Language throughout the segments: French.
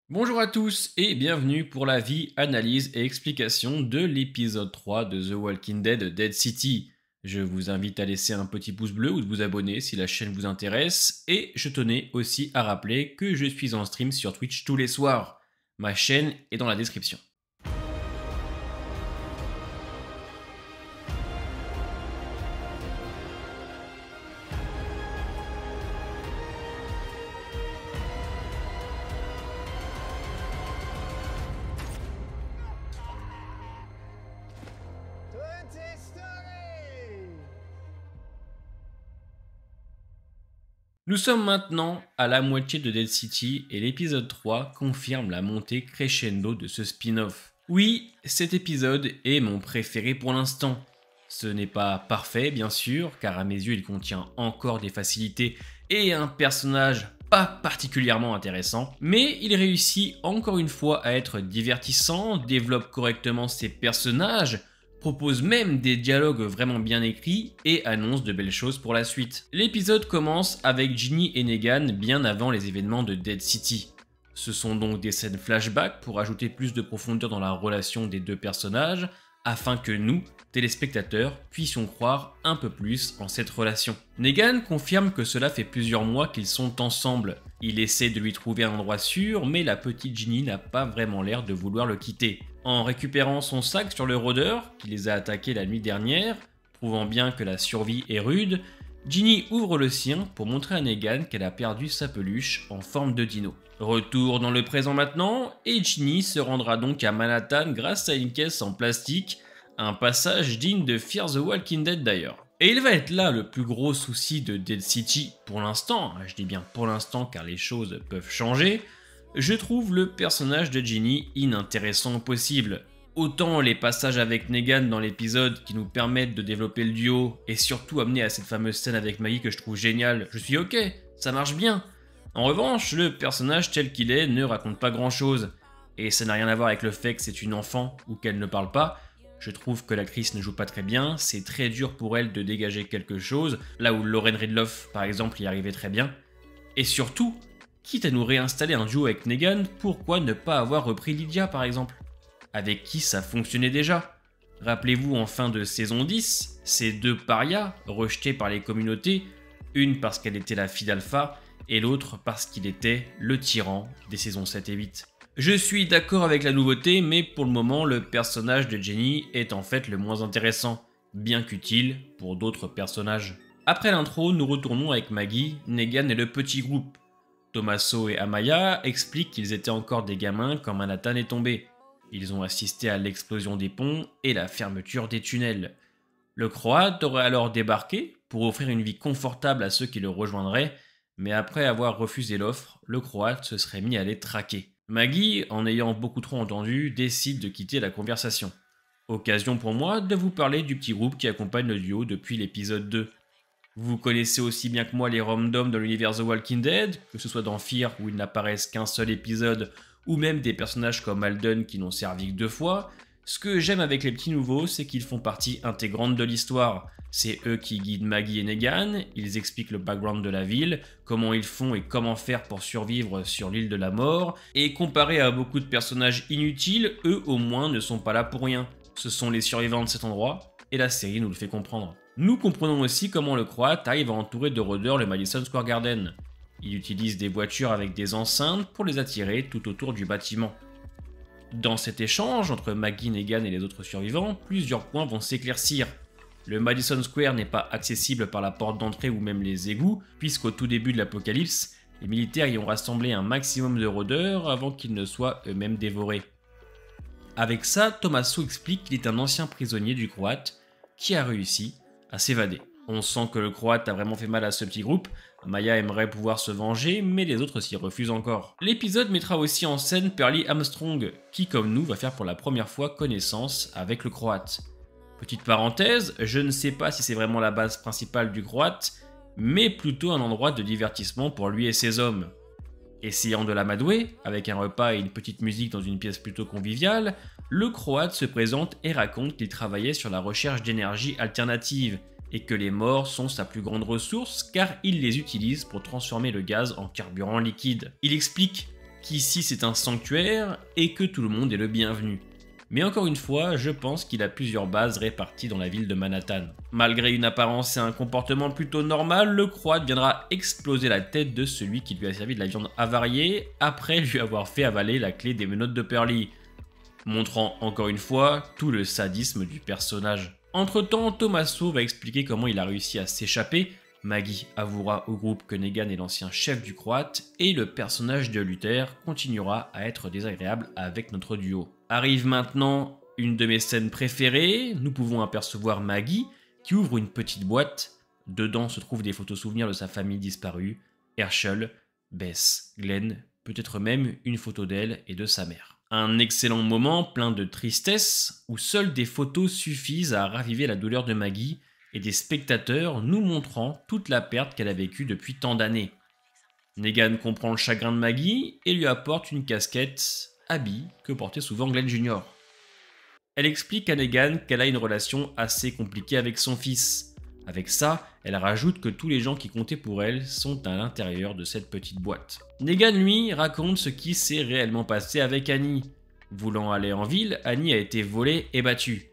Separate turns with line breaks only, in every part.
Bonjour à tous et bienvenue pour la vie, analyse et explication de l'épisode 3 de The Walking Dead Dead City. Je vous invite à laisser un petit pouce bleu ou de vous abonner si la chaîne vous intéresse et je tenais aussi à rappeler que je suis en stream sur Twitch tous les soirs. Ma chaîne est dans la description. Nous sommes maintenant à la moitié de Dead City et l'épisode 3 confirme la montée crescendo de ce spin-off. Oui, cet épisode est mon préféré pour l'instant. Ce n'est pas parfait bien sûr, car à mes yeux il contient encore des facilités et un personnage pas particulièrement intéressant, mais il réussit encore une fois à être divertissant, développe correctement ses personnages, propose même des dialogues vraiment bien écrits et annonce de belles choses pour la suite. L'épisode commence avec Ginny et Negan bien avant les événements de Dead City. Ce sont donc des scènes flashback pour ajouter plus de profondeur dans la relation des deux personnages, afin que nous, téléspectateurs, puissions croire un peu plus en cette relation. Negan confirme que cela fait plusieurs mois qu'ils sont ensemble. Il essaie de lui trouver un endroit sûr, mais la petite Ginny n'a pas vraiment l'air de vouloir le quitter. En récupérant son sac sur le rôdeur, qui les a attaqués la nuit dernière, prouvant bien que la survie est rude, Ginny ouvre le sien pour montrer à Negan qu'elle a perdu sa peluche en forme de dino. Retour dans le présent maintenant, et Ginny se rendra donc à Manhattan grâce à une caisse en plastique, un passage digne de Fear the Walking Dead d'ailleurs. Et il va être là le plus gros souci de Dead City pour l'instant, je dis bien pour l'instant car les choses peuvent changer. Je trouve le personnage de Ginny inintéressant au possible. Autant les passages avec Negan dans l'épisode qui nous permettent de développer le duo et surtout amener à cette fameuse scène avec Maggie que je trouve géniale, je suis ok, ça marche bien. En revanche, le personnage tel qu'il est ne raconte pas grand chose. Et ça n'a rien à voir avec le fait que c'est une enfant ou qu'elle ne parle pas. Je trouve que l'actrice ne joue pas très bien, c'est très dur pour elle de dégager quelque chose, là où Lauren Ridloff par exemple y arrivait très bien. Et surtout, quitte à nous réinstaller un duo avec Negan, pourquoi ne pas avoir repris Lydia par exemple, avec qui ça fonctionnait déjà. Rappelez-vous en fin de saison 10, ces deux parias rejetés par les communautés, une parce qu'elle était la fille d'Alpha et l'autre parce qu'il était le tyran des saisons 7 et 8. Je suis d'accord avec la nouveauté, mais pour le moment, le personnage de Jenny est en fait le moins intéressant, bien qu'utile pour d'autres personnages. Après l'intro, nous retournons avec Maggie, Negan et le petit groupe. Tommaso et Amaya expliquent qu'ils étaient encore des gamins quand Manhattan est tombé. Ils ont assisté à l'explosion des ponts et la fermeture des tunnels. Le Croate aurait alors débarqué pour offrir une vie confortable à ceux qui le rejoindraient, mais après avoir refusé l'offre, le Croate se serait mis à les traquer. Maggie, en ayant beaucoup trop entendu, décide de quitter la conversation. Occasion pour moi de vous parler du petit groupe qui accompagne le duo depuis l'épisode 2. Vous connaissez aussi bien que moi les randoms de l'univers The Walking Dead, que ce soit dans Fear où ils n'apparaissent qu'un seul épisode, ou même des personnages comme Alden qui n'ont servi que 2 fois. Ce que j'aime avec les petits nouveaux, c'est qu'ils font partie intégrante de l'histoire. C'est eux qui guident Maggie et Negan, ils expliquent le background de la ville, comment ils font et comment faire pour survivre sur l'île de la mort, et comparé à beaucoup de personnages inutiles, eux au moins ne sont pas là pour rien. Ce sont les survivants de cet endroit, et la série nous le fait comprendre. Nous comprenons aussi comment le Croate arrive à entourer de rôdeurs le Madison Square Garden. Il utilise des voitures avec des enceintes pour les attirer tout autour du bâtiment. Dans cet échange entre Maggie, Negan et les autres survivants, plusieurs points vont s'éclaircir. Le Madison Square n'est pas accessible par la porte d'entrée ou même les égouts, puisqu'au tout début de l'apocalypse, les militaires y ont rassemblé un maximum de rôdeurs avant qu'ils ne soient eux-mêmes dévorés. Avec ça, Tommaso explique qu'il est un ancien prisonnier du Croate qui a réussi à s'évader. On sent que le Croate a vraiment fait mal à ce petit groupe. Maya aimerait pouvoir se venger, mais les autres s'y refusent encore. L'épisode mettra aussi en scène Pearlie Armstrong, qui comme nous va faire pour la première fois connaissance avec le Croate. Petite parenthèse, je ne sais pas si c'est vraiment la base principale du Croate, mais plutôt un endroit de divertissement pour lui et ses hommes. Essayant de l'amadouer, avec un repas et une petite musique dans une pièce plutôt conviviale, le Croate se présente et raconte qu'il travaillait sur la recherche d'énergie alternative, et que les morts sont sa plus grande ressource car il les utilise pour transformer le gaz en carburant liquide. Il explique qu'ici c'est un sanctuaire et que tout le monde est le bienvenu. Mais encore une fois, je pense qu'il a plusieurs bases réparties dans la ville de Manhattan. Malgré une apparence et un comportement plutôt normal, le Croate viendra exploser la tête de celui qui lui a servi de la viande avariée après lui avoir fait avaler la clé des menottes de Pearlie, montrant encore une fois tout le sadisme du personnage. Entre-temps, Tommaso va expliquer comment il a réussi à s'échapper, Maggie avouera au groupe que Negan est l'ancien chef du Croate, et le personnage de Luther continuera à être désagréable avec notre duo. Arrive maintenant une de mes scènes préférées, nous pouvons apercevoir Maggie qui ouvre une petite boîte, dedans se trouvent des photos souvenirs de sa famille disparue, Herschel, Bess, Glenn, peut-être même une photo d'elle et de sa mère. Un excellent moment plein de tristesse où seules des photos suffisent à raviver la douleur de Maggie et des spectateurs nous montrant toute la perte qu'elle a vécue depuis tant d'années. Negan comprend le chagrin de Maggie et lui apporte une casquette, habit que portait souvent Glenn Jr. Elle explique à Negan qu'elle a une relation assez compliquée avec son fils. Avec ça, elle rajoute que tous les gens qui comptaient pour elle sont à l'intérieur de cette petite boîte. Negan, lui, raconte ce qui s'est réellement passé avec Annie. Voulant aller en ville, Annie a été volée et battue.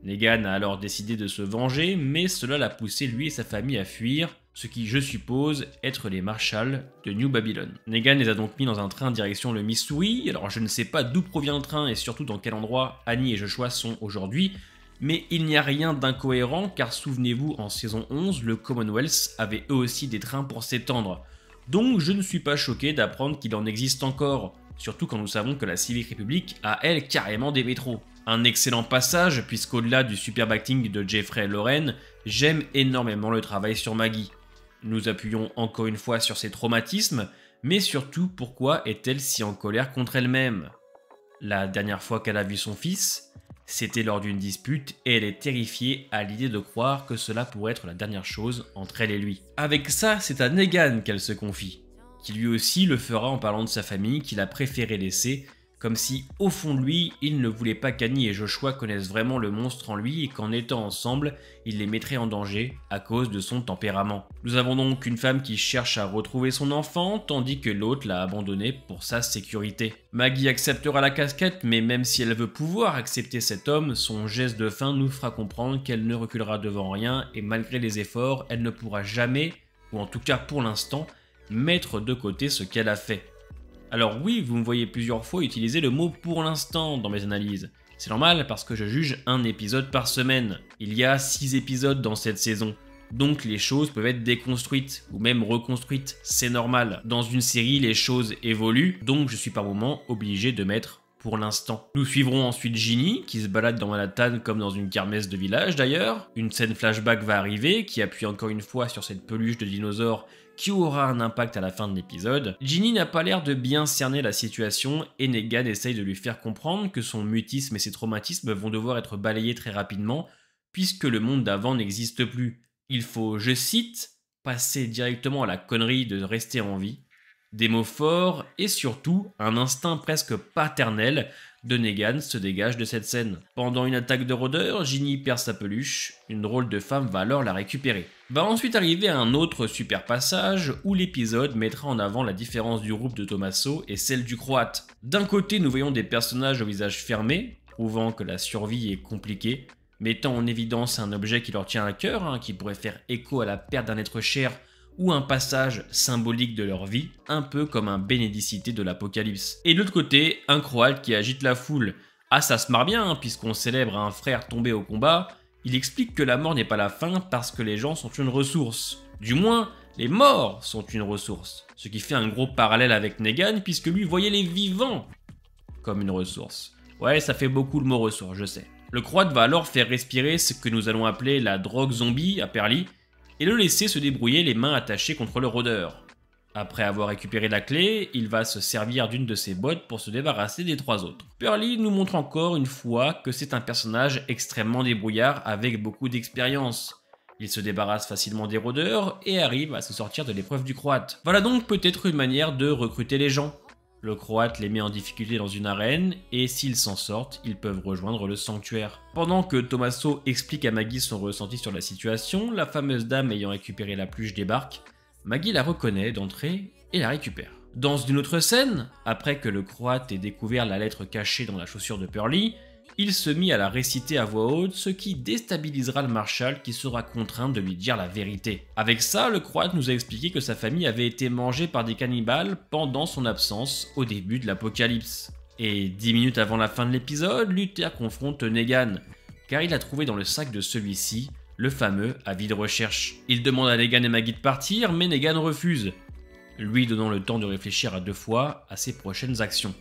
Negan a alors décidé de se venger, mais cela l'a poussé lui et sa famille à fuir, ce qui, je suppose, être les Marshals de New Babylon. Negan les a donc mis dans un train direction le Missouri, alors je ne sais pas d'où provient le train et surtout dans quel endroit Annie et Joshua sont aujourd'hui, mais il n'y a rien d'incohérent car souvenez-vous, en saison 11, le Commonwealth avait eux aussi des trains pour s'étendre. Donc je ne suis pas choqué d'apprendre qu'il en existe encore, surtout quand nous savons que la Civic Republic a elle carrément des métros. Un excellent passage puisqu'au-delà du superbe acting de Jeffrey Loren, j'aime énormément le travail sur Maggie. Nous appuyons encore une fois sur ses traumatismes, mais surtout pourquoi est-elle si en colère contre elle-même? La dernière fois qu'elle a vu son fils, c'était lors d'une dispute et elle est terrifiée à l'idée de croire que cela pourrait être la dernière chose entre elle et lui. Avec ça, c'est à Negan qu'elle se confie, qui lui aussi le fera en parlant de sa famille qu'il a préféré laisser, comme si au fond de lui, il ne voulait pas qu'Annie et Joshua connaissent vraiment le monstre en lui et qu'en étant ensemble, il les mettrait en danger à cause de son tempérament. Nous avons donc une femme qui cherche à retrouver son enfant, tandis que l'autre l'a abandonné pour sa sécurité. Maggie acceptera la casquette, mais même si elle veut pouvoir accepter cet homme, son geste de fin nous fera comprendre qu'elle ne reculera devant rien et malgré les efforts, elle ne pourra jamais, ou en tout cas pour l'instant, mettre de côté ce qu'elle a fait. Alors oui, vous me voyez plusieurs fois utiliser le mot « pour l'instant » dans mes analyses. C'est normal parce que je juge un épisode par semaine. Il y a 6 épisodes dans cette saison. Donc les choses peuvent être déconstruites ou même reconstruites, c'est normal. Dans une série, les choses évoluent, donc je suis par moments obligé de mettre « pour l'instant ». Nous suivrons ensuite Ginny, qui se balade dans Manhattan comme dans une kermesse de village d'ailleurs. Une scène flashback va arriver, qui appuie encore une fois sur cette peluche de dinosaure qui aura un impact à la fin de l'épisode. Ginny n'a pas l'air de bien cerner la situation et Negan essaye de lui faire comprendre que son mutisme et ses traumatismes vont devoir être balayés très rapidement puisque le monde d'avant n'existe plus. Il faut, je cite, passer directement à la connerie de rester en vie. Des mots forts et surtout un instinct presque paternel de Negan se dégage de cette scène. Pendant une attaque de rôdeurs, Ginny perd sa peluche, une drôle de femme va alors la récupérer. Va ensuite arriver un autre super passage où l'épisode mettra en avant la différence du groupe de Tommaso et celle du Croate. D'un côté, nous voyons des personnages au visage fermé, prouvant que la survie est compliquée, mettant en évidence un objet qui leur tient à cœur, qui pourrait faire écho à la perte d'un être cher ou un passage symbolique de leur vie, un peu comme un bénédicité de l'Apocalypse. Et de l'autre côté, un Croate qui agite la foule. Ah, ça se marre bien, puisqu'on célèbre un frère tombé au combat. Il explique que la mort n'est pas la fin parce que les gens sont une ressource. Du moins, les morts sont une ressource. Ce qui fait un gros parallèle avec Negan, puisque lui voyait les vivants comme une ressource. Ouais, ça fait beaucoup le mot ressource, je sais. Le Croate va alors faire respirer ce que nous allons appeler la drogue zombie à Pearlie, et le laisser se débrouiller les mains attachées contre le rôdeur. Après avoir récupéré la clé, il va se servir d'une de ses bottes pour se débarrasser des 3 autres. Pearlie nous montre encore une fois que c'est un personnage extrêmement débrouillard avec beaucoup d'expérience. Il se débarrasse facilement des rôdeurs et arrive à se sortir de l'épreuve du Croate. Voilà donc peut-être une manière de recruter les gens. Le Croate les met en difficulté dans une arène et s'ils s'en sortent, ils peuvent rejoindre le sanctuaire. Pendant que Tommaso explique à Maggie son ressenti sur la situation, la fameuse dame ayant récupéré la peluche débarque. Maggie la reconnaît d'entrée et la récupère. Dans une autre scène, après que le Croate ait découvert la lettre cachée dans la chaussure de Pearly, il se mit à la réciter à voix haute, ce qui déstabilisera le Marshal qui sera contraint de lui dire la vérité. Avec ça, le Croate nous a expliqué que sa famille avait été mangée par des cannibales pendant son absence au début de l'apocalypse. Et 10 minutes avant la fin de l'épisode, Luther confronte Negan, car il a trouvé dans le sac de celui-ci le fameux avis de recherche. Il demande à Negan et Maggie de partir, mais Negan refuse, lui donnant le temps de réfléchir à 2 fois à ses prochaines actions.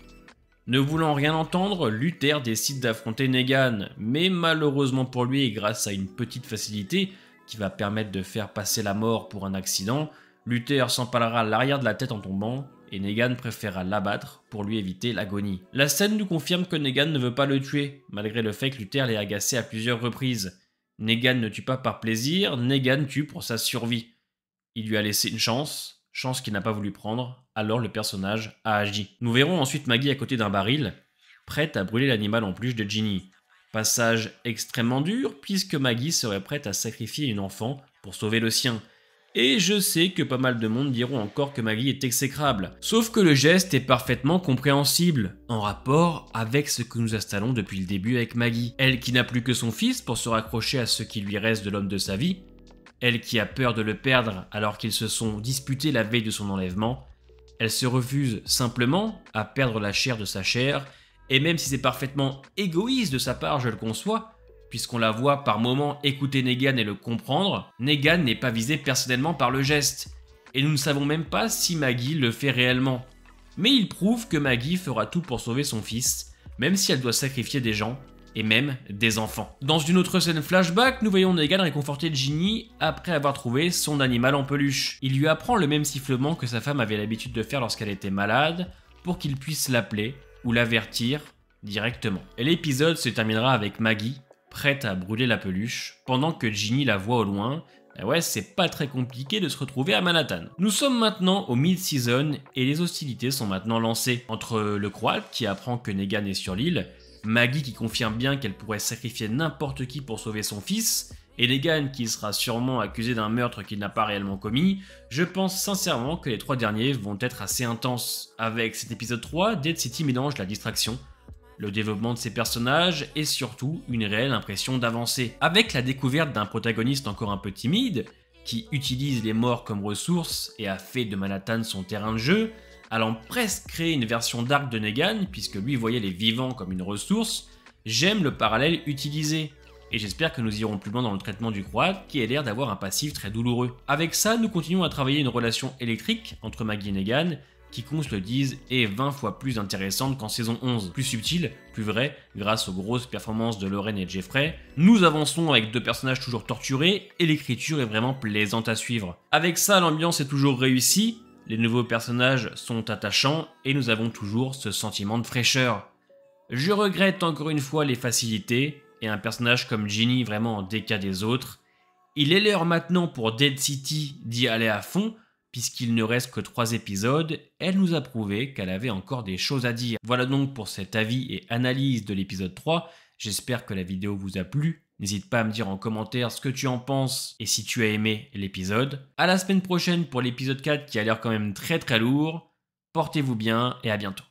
Ne voulant rien entendre, Luther décide d'affronter Negan, mais malheureusement pour lui et grâce à une petite facilité qui va permettre de faire passer la mort pour un accident, Luther s'empalera l'arrière de la tête en tombant et Negan préférera l'abattre pour lui éviter l'agonie. La scène nous confirme que Negan ne veut pas le tuer, malgré le fait que Luther l'ait agacé à plusieurs reprises. Negan ne tue pas par plaisir, Negan tue pour sa survie. Il lui a laissé une chance qu'il n'a pas voulu prendre, alors le personnage a agi. Nous verrons ensuite Maggie à côté d'un baril, prête à brûler l'animal en peluche de Ginny. Passage extrêmement dur, puisque Maggie serait prête à sacrifier une enfant pour sauver le sien. Et je sais que pas mal de monde diront encore que Maggie est exécrable. Sauf que le geste est parfaitement compréhensible, en rapport avec ce que nous installons depuis le début avec Maggie. Elle qui n'a plus que son fils pour se raccrocher à ce qui lui reste de l'homme de sa vie, elle qui a peur de le perdre alors qu'ils se sont disputés la veille de son enlèvement, elle se refuse simplement à perdre la chair de sa chair, et même si c'est parfaitement égoïste de sa part, je le conçois, puisqu'on la voit par moments écouter Negan et le comprendre, Negan n'est pas visé personnellement par le geste, et nous ne savons même pas si Maggie le fait réellement. Mais il prouve que Maggie fera tout pour sauver son fils, même si elle doit sacrifier des gens, et même des enfants. Dans une autre scène flashback, nous voyons Negan réconforter Ginny après avoir trouvé son animal en peluche. Il lui apprend le même sifflement que sa femme avait l'habitude de faire lorsqu'elle était malade, pour qu'il puisse l'appeler ou l'avertir directement. Et l'épisode se terminera avec Maggie, prête à brûler la peluche, pendant que Ginny la voit au loin. Et ouais, c'est pas très compliqué de se retrouver à Manhattan. Nous sommes maintenant au mid-season et les hostilités sont maintenant lancées entre le Croate qui apprend que Negan est sur l'île, Maggie qui confirme bien qu'elle pourrait sacrifier n'importe qui pour sauver son fils, et Negan qui sera sûrement accusé d'un meurtre qu'il n'a pas réellement commis. Je pense sincèrement que les 3 derniers vont être assez intenses. Avec cet épisode 3, Dead City mélange la distraction, le développement de ses personnages et surtout une réelle impression d'avancée. Avec la découverte d'un protagoniste encore un peu timide, qui utilise les morts comme ressources et a fait de Manhattan son terrain de jeu, allant presque créer une version dark de Negan, puisque lui voyait les vivants comme une ressource, j'aime le parallèle utilisé. Et j'espère que nous irons plus loin dans le traitement du Croate, qui a l'air d'avoir un passif très douloureux. Avec ça, nous continuons à travailler une relation électrique entre Maggie et Negan, qui, qu'on se le dise, est 20 fois plus intéressante qu'en saison 11. Plus subtile, plus vrai, grâce aux grosses performances de Lorraine et de Jeffrey. Nous avançons avec 2 personnages toujours torturés, et l'écriture est vraiment plaisante à suivre. Avec ça, l'ambiance est toujours réussie, les nouveaux personnages sont attachants et nous avons toujours ce sentiment de fraîcheur. Je regrette encore une fois les facilités et un personnage comme Ginny vraiment en déca des autres. Il est l'heure maintenant pour Dead City d'y aller à fond puisqu'il ne reste que 3 épisodes. Elle nous a prouvé qu'elle avait encore des choses à dire. Voilà donc pour cet avis et analyse de l'épisode 3. J'espère que la vidéo vous a plu. N'hésite pas à me dire en commentaire ce que tu en penses et si tu as aimé l'épisode. À la semaine prochaine pour l'épisode 4 qui a l'air quand même très lourd. Portez-vous bien et à bientôt.